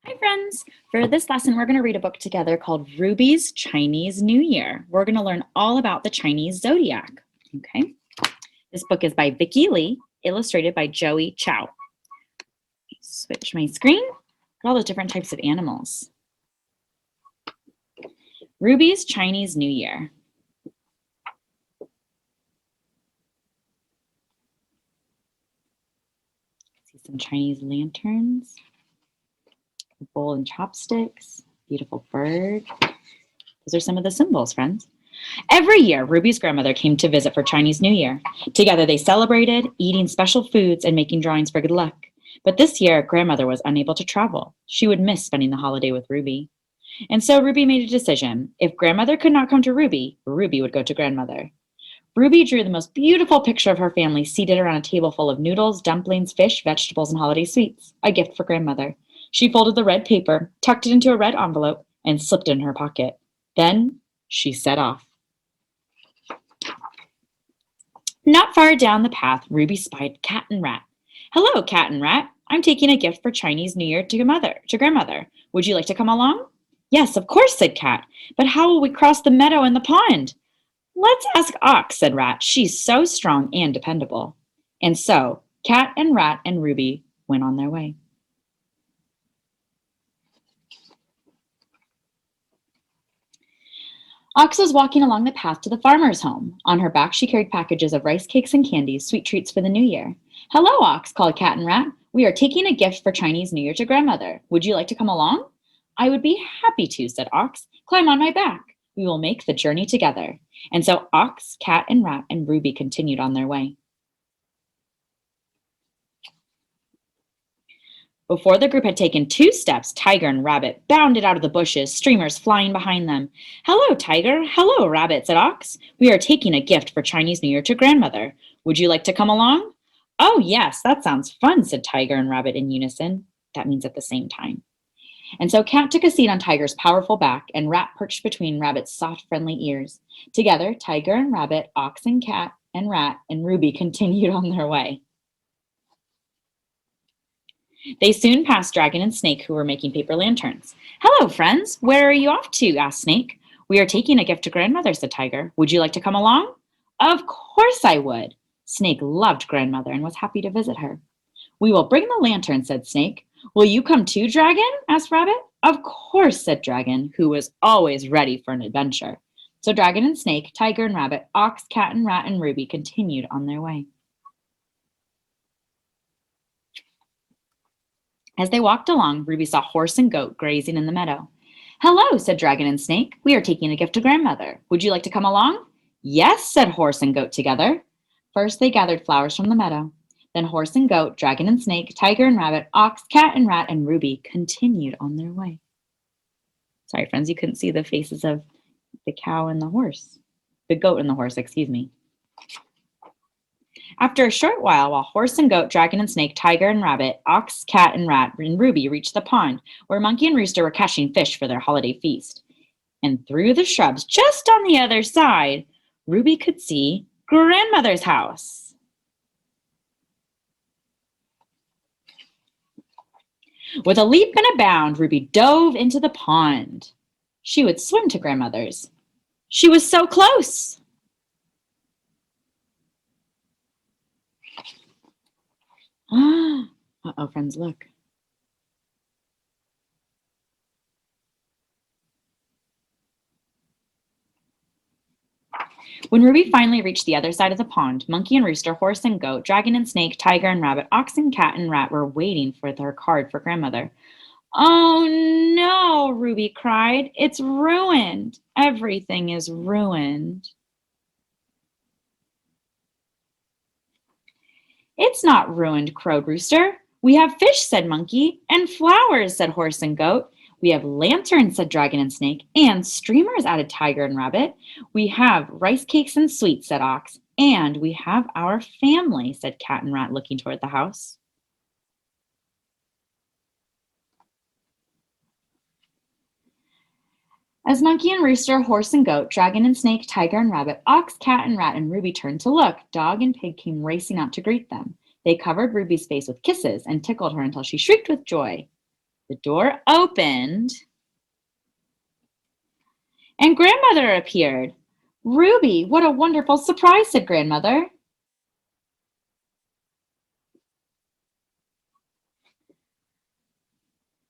Hi, friends. For this lesson, we're going to read a book together called Ruby's Chinese New Year. We're going to learn all about the Chinese zodiac. Okay. This book is by Vicky Lee, illustrated by Joey Chow. Switch my screen. Look at all the different types of animals. Ruby's Chinese New Year. See some Chinese lanterns. A bowl and chopsticks, beautiful bird. Those are some of the symbols, friends. Every year, Ruby's grandmother came to visit for Chinese New Year. Together, they celebrated, eating special foods and making drawings for good luck. But this year, grandmother was unable to travel. She would miss spending the holiday with Ruby. And so Ruby made a decision. If grandmother could not come to Ruby, Ruby would go to grandmother. Ruby drew the most beautiful picture of her family seated around a table full of noodles, dumplings, fish, vegetables, and holiday sweets, a gift for grandmother. She folded the red paper, tucked it into a red envelope, and slipped it in her pocket. Then she set off. Not far down the path, Ruby spied Cat and Rat. Hello, Cat and Rat. I'm taking a gift for Chinese New Year to grandmother. Would you like to come along? Yes, of course, said Cat. But how will we cross the meadow and the pond? Let's ask Ox, said Rat. She's so strong and dependable. And so Cat and Rat and Ruby went on their way. Ox was walking along the path to the farmer's home. On her back, she carried packages of rice cakes and candies, sweet treats for the new year. Hello, Ox, called Cat and Rat. We are taking a gift for Chinese New Year to grandmother. Would you like to come along? I would be happy to, said Ox. Climb on my back. We will make the journey together. And so Ox, Cat, and Rat and Ruby continued on their way. Before the group had taken 2 steps, Tiger and Rabbit bounded out of the bushes, streamers flying behind them. Hello, Tiger. Hello, Rabbit, said Ox. We are taking a gift for Chinese New Year to grandmother. Would you like to come along? Oh, yes, that sounds fun, said Tiger and Rabbit in unison. That means at the same time. And so Cat took a seat on Tiger's powerful back, and Rat perched between Rabbit's soft, friendly ears. Together, Tiger and Rabbit, Ox and Cat and Rat and Ruby continued on their way. They soon passed Dragon and Snake, who were making paper lanterns. Hello, friends. Where are you off to? Asked Snake. We are taking a gift to grandmother, said Tiger. Would you like to come along? Of course I would. Snake loved grandmother and was happy to visit her. We will bring the lantern, said Snake. Will you come too, Dragon? Asked Rabbit. Of course, said Dragon, who was always ready for an adventure. So Dragon and Snake, Tiger and Rabbit, Ox, Cat and Rat and Ruby continued on their way. As they walked along, Ruby saw Horse and Goat grazing in the meadow. Hello, said Dragon and Snake. We are taking a gift to grandmother. Would you like to come along? Yes, said Horse and Goat together. First, they gathered flowers from the meadow. Then Horse and Goat, Dragon and Snake, Tiger and Rabbit, Ox, Cat and Rat, and Ruby continued on their way. Sorry, friends, you couldn't see the faces of the cow and the horse. The goat and the horse, excuse me. After a short while Horse and Goat, Dragon and Snake, Tiger and Rabbit, Ox, Cat and Rat, and Ruby reached the pond, where Monkey and Rooster were catching fish for their holiday feast. And through the shrubs, just on the other side, Ruby could see grandmother's house. With a leap and a bound, Ruby dove into the pond. She would swim to grandmother's. She was so close. Uh-oh, friends, look. When Ruby finally reached the other side of the pond, Monkey and Rooster, Horse and Goat, Dragon and Snake, Tiger and Rabbit, Ox and Cat and Rat were waiting for their card for grandmother. Oh no, Ruby cried. It's ruined. Everything is ruined. It's not ruined, crowed Rooster. We have fish, said Monkey, and flowers, said Horse and Goat. We have lanterns, said Dragon and Snake, and streamers, added Tiger and Rabbit. We have rice cakes and sweets, said Ox, and we have our family, said Cat and Rat, looking toward the house. As Monkey and Rooster, Horse and Goat, Dragon and Snake, Tiger and Rabbit, Ox, Cat and Rat, and Ruby turned to look, Dog and Pig came racing out to greet them. They covered Ruby's face with kisses and tickled her until she shrieked with joy. The door opened, and Grandmother appeared. "Ruby, what a wonderful surprise," said Grandmother.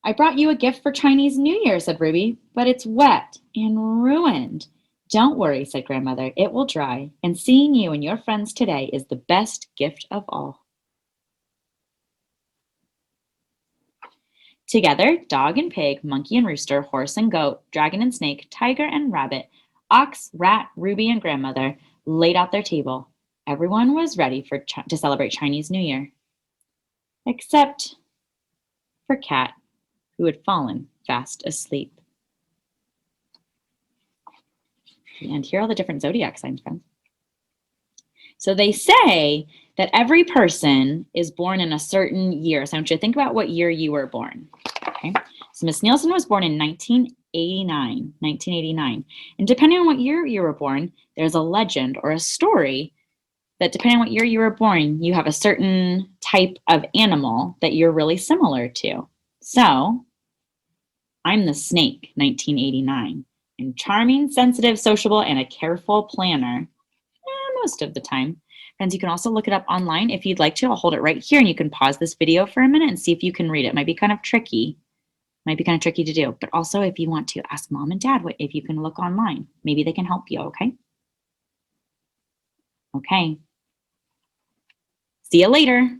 "I brought you a gift for Chinese New Year," said Ruby, "but it's wet and ruined." "Don't worry," said Grandmother. "It will dry, and seeing you and your friends today is the best gift of all." Together, dog and pig, monkey and rooster, horse and goat, dragon and snake, tiger and rabbit, ox, rat, Ruby, and Grandmother laid out their table. Everyone was ready to celebrate Chinese New Year, except for Cat, who had fallen fast asleep. And here are all the different zodiac signs, friends. So they say that every person is born in a certain year. So I want you to think about what year you were born. Okay. So Miss Nielsen was born in 1989. And depending on what year you were born, there's a legend or a story that depending on what year you were born, you have a certain type of animal that you're really similar to. So I'm the snake, 1989. I'm charming, sensitive, sociable, and a careful planner. Most of the time. Friends, you can also look it up online if you'd like to. I'll hold it right here and you can pause this video for a minute and see if you can read it. It might be kind of tricky. Might be kind of tricky to do. But also if you want to ask mom and dad if you can look online. Maybe they can help you, okay? Okay. See you later.